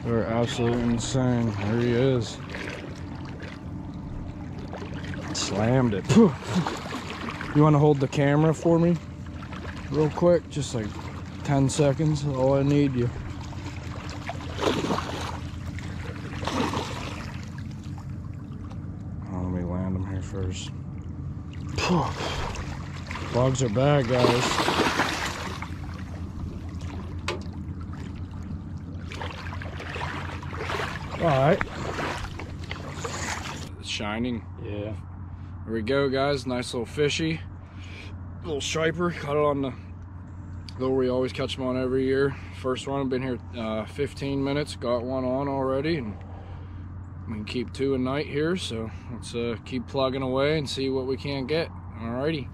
They're absolutely insane. There he is. Slammed it. You want to hold the camera for me real quick? Just like 10 seconds. All I need you. Let me land him here first. Bugs are bad, guys. Alright. It's shining. Yeah. There we go, guys. Nice little fishy. Little striper. Caught it on the lure we always catch them on every year. First one. I've been here 15 minutes. Got one on already. And we can keep 2 a night here. So let's keep plugging away and see what we can get. Alrighty.